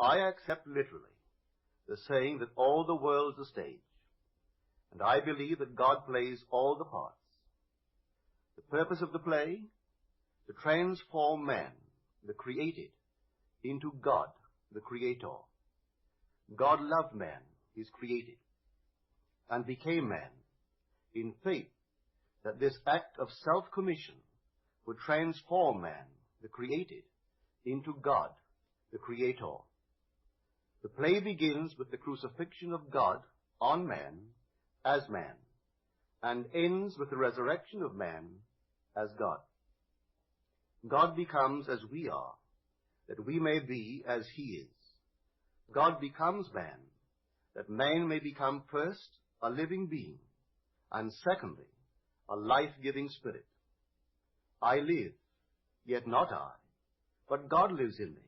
I accept literally the saying that all the world's a stage, and I believe that God plays all the parts. The purpose of the play? To transform man, the created, into God, the Creator. God loved man, his created, and became man in faith that this act of self-commission would transform man, the created, into God, the Creator. The play begins with the crucifixion of God on man as man, and ends with the resurrection of man as God. God becomes as we are, that we may be as he is. God becomes man, that man may become first a living being, and secondly, a life-giving spirit. I live, yet not I, but God lives in me.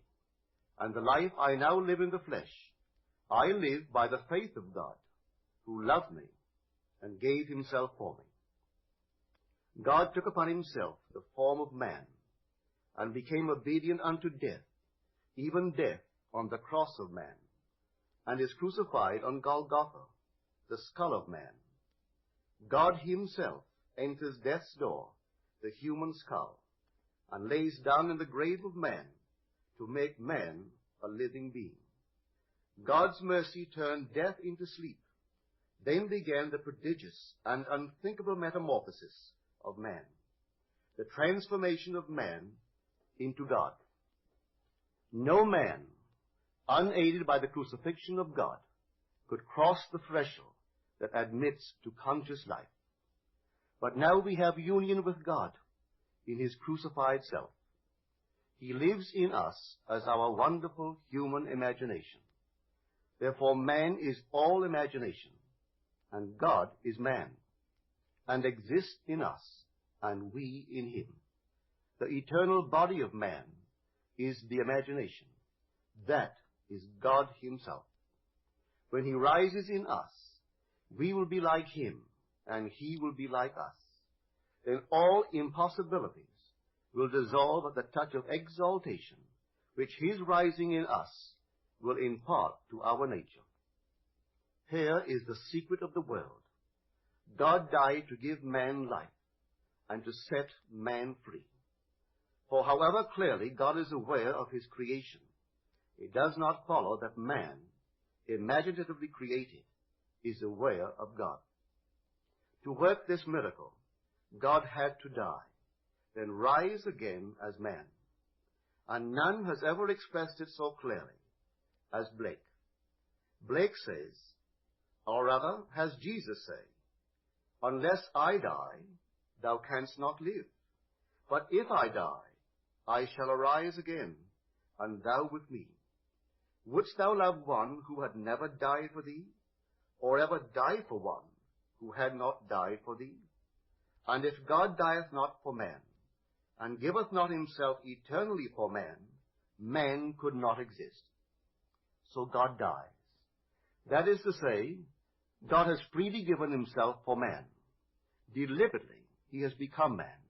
And the life I now live in the flesh, I live by the faith of God, who loved me and gave himself for me. God took upon himself the form of man, and became obedient unto death, even death on the cross of man, and is crucified on Golgotha, the skull of man. God himself enters death's door, the human skull, and lays down in the grave of man to make man a living being. God's mercy turned death into sleep. Then began the prodigious and unthinkable metamorphosis of man, the transformation of man into God. No man, unaided by the crucifixion of God, could cross the threshold that admits to conscious life. But now we have union with God in his crucified self. He lives in us as our wonderful human imagination. Therefore man is all imagination, and God is man, and exists in us, and we in him. The eternal body of man is the imagination. That is God himself. When he rises in us, we will be like him, and he will be like us. Then all impossibilities will dissolve at the touch of exaltation, which his rising in us will impart to our nature. Here is the secret of the world. God died to give man life, and to set man free. For however clearly God is aware of his creation, it does not follow that man, imaginatively created, is aware of God. To work this miracle, God had to die, then rise again as man. And none has ever expressed it so clearly as Blake. Blake says, or rather has Jesus say, unless I die, thou canst not live. But if I die, I shall arise again, and thou with me. Wouldst thou love one who had never died for thee, or ever die for one who had not died for thee? And if God dieth not for man, and giveth not himself eternally for man, man could not exist. So God dies. That is to say, God has freely given himself for man. Deliberately, he has become man,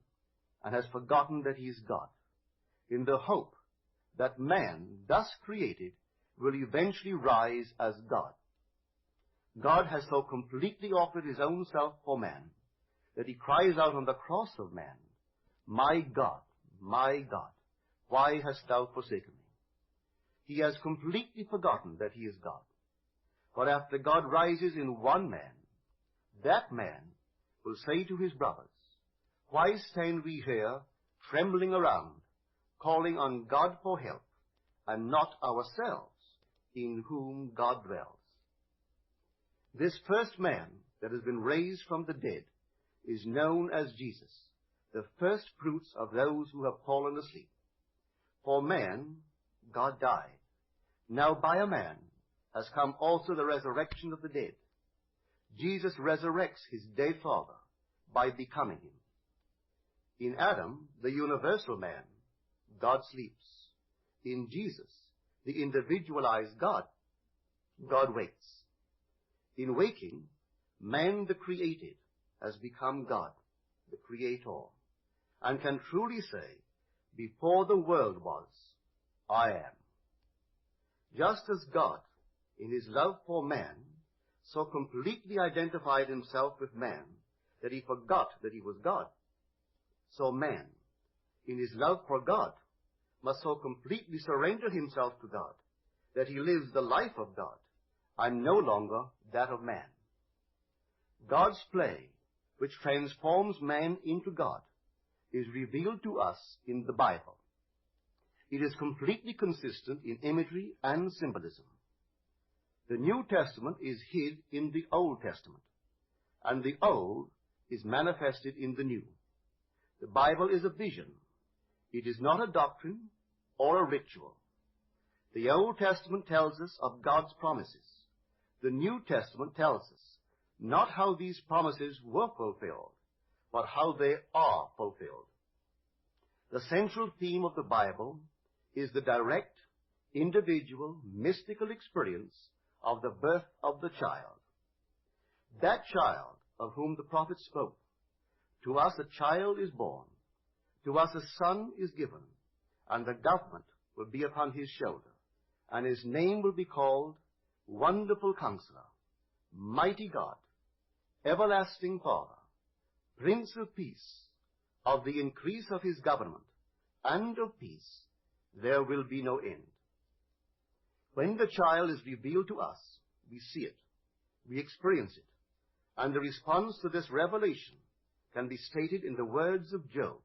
and has forgotten that he is God, in the hope that man, thus created, will eventually rise as God. God has so completely offered his own self for man, that he cries out on the cross of man, my God, why hast thou forsaken me? He has completely forgotten that he is God. But after God rises in one man, that man will say to his brothers, why stand we here trembling around, calling on God for help, and not ourselves, in whom God dwells? This first man that has been raised from the dead is known as Jesus, the first fruits of those who have fallen asleep. For man, God died. Now by a man has come also the resurrection of the dead. Jesus resurrects his dead father by becoming him. In Adam, the universal man, God sleeps. In Jesus, the individualized God, God wakes. In waking, man the created has become God, the Creator, and can truly say, before the world was, I am. Just as God, in his love for man, so completely identified himself with man that he forgot that he was God, so man, in his love for God, must so completely surrender himself to God that he lives the life of God and no longer that of man. God's play, which transforms man into God, is revealed to us in the Bible. It is completely consistent in imagery and symbolism. The New Testament is hid in the Old Testament, and the Old is manifested in the New. The Bible is a vision. It is not a doctrine or a ritual. The Old Testament tells us of God's promises. The New Testament tells us not how these promises were fulfilled, but how they are fulfilled. The central theme of the Bible is the direct, individual, mystical experience of the birth of the child. That child of whom the prophet spoke. To us a child is born, to us a son is given, and the government will be upon his shoulder, and his name will be called Wonderful Counselor, Mighty God, Everlasting Father, Prince of Peace. Of the increase of his government and of peace there will be no end. When the child is revealed to us, we see it, we experience it, and the response to this revelation can be stated in the words of Job.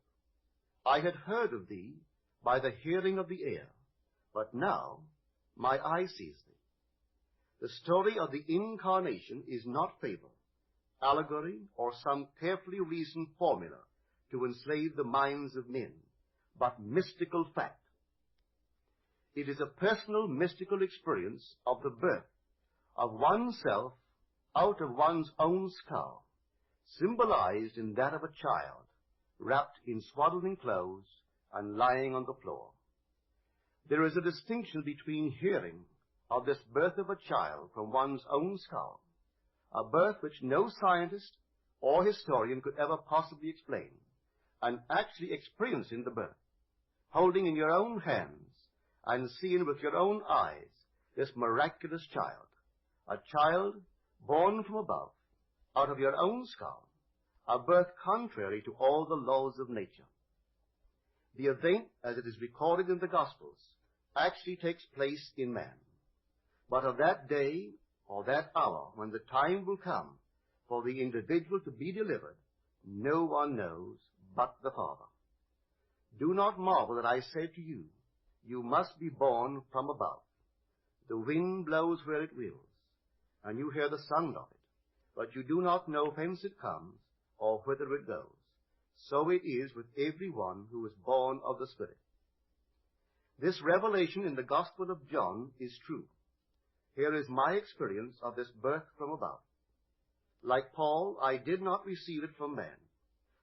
I had heard of thee by the hearing of the ear, but now my eye sees thee. The story of the incarnation is not fable, allegory, or some carefully reasoned formula to enslave the minds of men, but mystical fact. It is a personal mystical experience of the birth of oneself out of one's own skull, symbolized in that of a child, wrapped in swaddling clothes and lying on the floor. There is a distinction between hearing of this birth of a child from one's own skull, a birth which no scientist or historian could ever possibly explain, and actually experiencing the birth, holding in your own hands and seeing with your own eyes this miraculous child, a child born from above, out of your own skull, a birth contrary to all the laws of nature. The event, as it is recorded in the Gospels, actually takes place in man. But of that day or that hour when the time will come for the individual to be delivered, no one knows but the Father. Do not marvel that I say to you, you must be born from above. The wind blows where it wills, and you hear the sound of it, but you do not know whence it comes or whither it goes. So it is with everyone who is born of the Spirit. This revelation in the Gospel of John is true. Here is my experience of this birth from above. Like Paul, I did not receive it from man,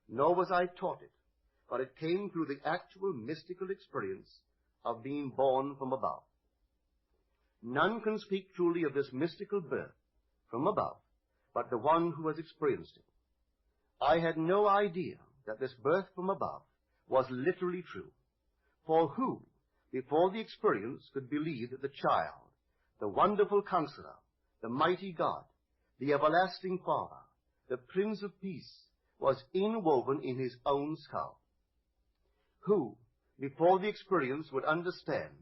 nor was I taught it, but it came through the actual mystical experience of being born from above. None can speak truly of this mystical birth from above but the one who has experienced it. I had no idea that this birth from above was literally true. For who, before the experience, could believe that the child, the Wonderful Counselor, the Mighty God, the Everlasting Father, the Prince of Peace, was inwoven in his own skull? Who, before the experience, would understand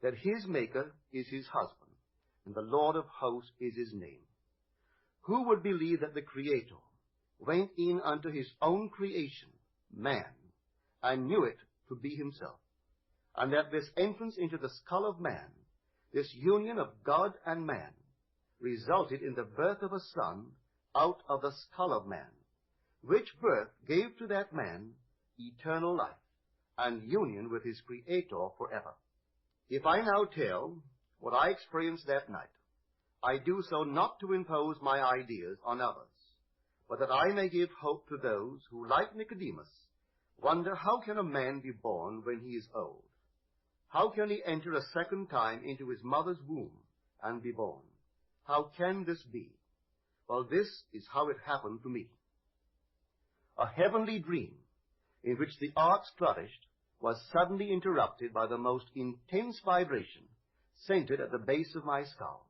that his Maker is his husband, and the Lord of hosts is his name? Who would believe that the Creator went in unto his own creation, man, and knew it to be himself, and that this entrance into the skull of man, this union of God and man, resulted in the birth of a son out of the skull of man, which birth gave to that man eternal life and union with his Creator forever? If I now tell what I experienced that night, I do so not to impose my ideas on others, but that I may give hope to those who, like Nicodemus, wonder how can a man be born when he is old? How can he enter a second time into his mother's womb and be born? How can this be? Well, this is how it happened to me. A heavenly dream in which the arts flourished was suddenly interrupted by the most intense vibration, centered at the base of my skull.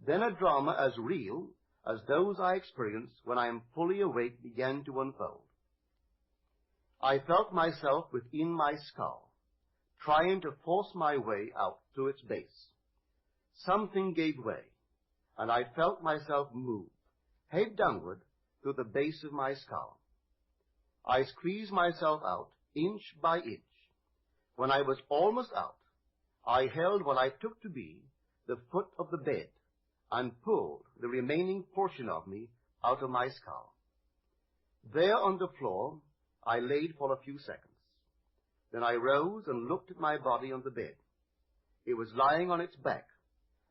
Then a drama as real as those I experience when I am fully awake began to unfold. I felt myself within my skull, trying to force my way out through its base. Something gave way, and I felt myself move, head downward, through the base of my skull. I squeezed myself out, inch by inch. When I was almost out, I held what I took to be the foot of the bed and pulled the remaining portion of me out of my skull. There on the floor, I laid for a few seconds. Then I rose and looked at my body on the bed. It was lying on its back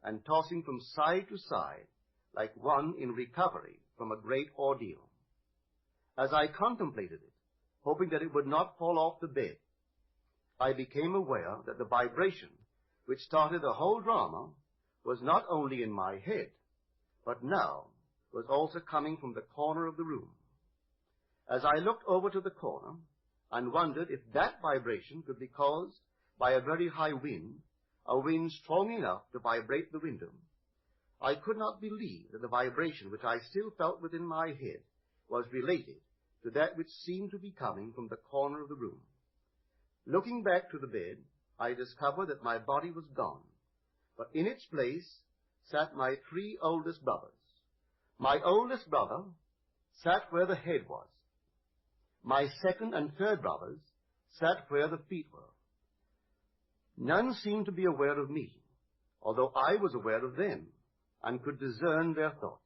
and tossing from side to side like one in recovery from a great ordeal. As I contemplated it, hoping that it would not fall off the bed, I became aware that the vibration which started the whole drama was not only in my head, but now was also coming from the corner of the room. As I looked over to the corner and wondered if that vibration could be caused by a very high wind, a wind strong enough to vibrate the window, I could not believe that the vibration which I still felt within my head was related to that which seemed to be coming from the corner of the room. Looking back to the bed, I discovered that my body was gone, but in its place sat my 3 oldest brothers. My oldest brother sat where the head was. My second and third brothers sat where the feet were. None seemed to be aware of me, although I was aware of them and could discern their thoughts.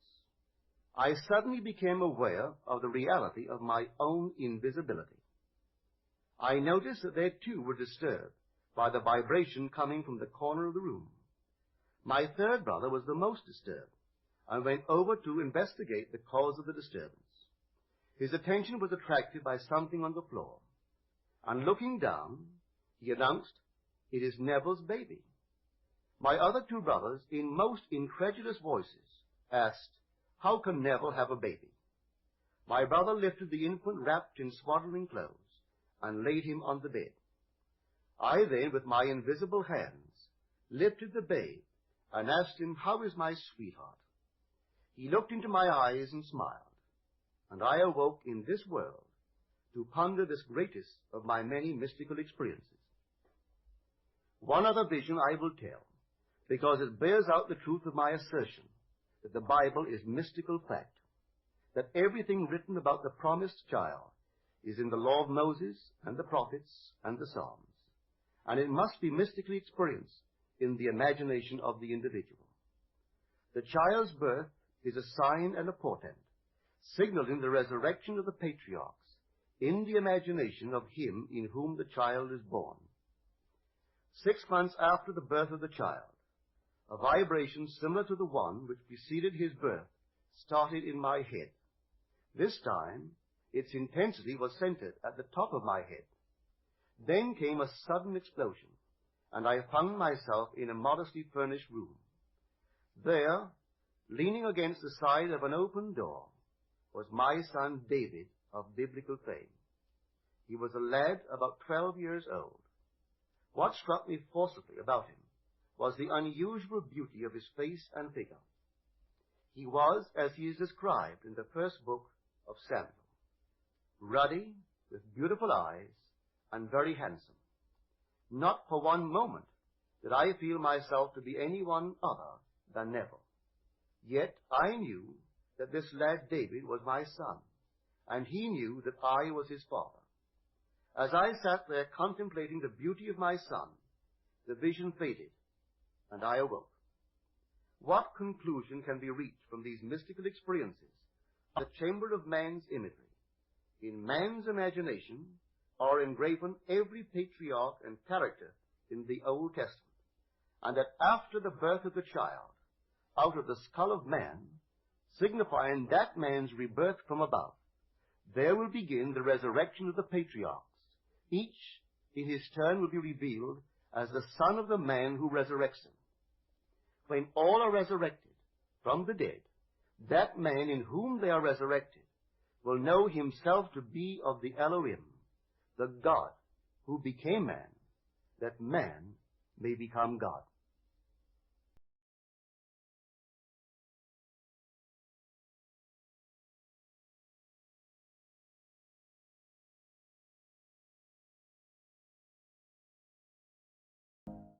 I suddenly became aware of the reality of my own invisibility. I noticed that they too were disturbed by the vibration coming from the corner of the room. My third brother was the most disturbed and went over to investigate the cause of the disturbance. His attention was attracted by something on the floor, and looking down, he announced, "It is Neville's baby." My other 2 brothers, in most incredulous voices, asked, "How can Neville have a baby?" My brother lifted the infant wrapped in swaddling clothes and laid him on the bed. I then, with my invisible hands, lifted the babe and asked him, "How is my sweetheart?" He looked into my eyes and smiled, and I awoke in this world to ponder this greatest of my many mystical experiences. One other vision I will tell, because it bears out the truth of my assertion that the Bible is mystical fact, that everything written about the promised child is in the law of Moses and the prophets and the Psalms, and it must be mystically experienced in the imagination of the individual. The child's birth is a sign and a portent, signaling the resurrection of the patriarchs in the imagination of him in whom the child is born. 6 months after the birth of the child, a vibration similar to the one which preceded his birth started in my head. This time, its intensity was centered at the top of my head. Then came a sudden explosion, and I found myself in a modestly furnished room. There, leaning against the side of an open door, was my son David of biblical fame. He was a lad about 12 years old. What struck me forcibly about him was the unusual beauty of his face and figure. He was, as he is described in the first book of Samuel, ruddy, with beautiful eyes, and very handsome. Not for one moment did I feel myself to be anyone other than Neville. Yet I knew that this lad David was my son, and he knew that I was his father. As I sat there contemplating the beauty of my son, the vision faded, and I awoke. What conclusion can be reached from these mystical experiences of the chamber of man's imagery? In man's imagination are engraven every patriarch and character in the Old Testament, and that after the birth of the child, out of the skull of man, signifying that man's rebirth from above, there will begin the resurrection of the patriarchs. Each, in his turn, will be revealed as the son of the man who resurrects him. When all are resurrected from the dead, that man in whom they are resurrected will know himself to be of the Elohim, the God who became man, that man may become God.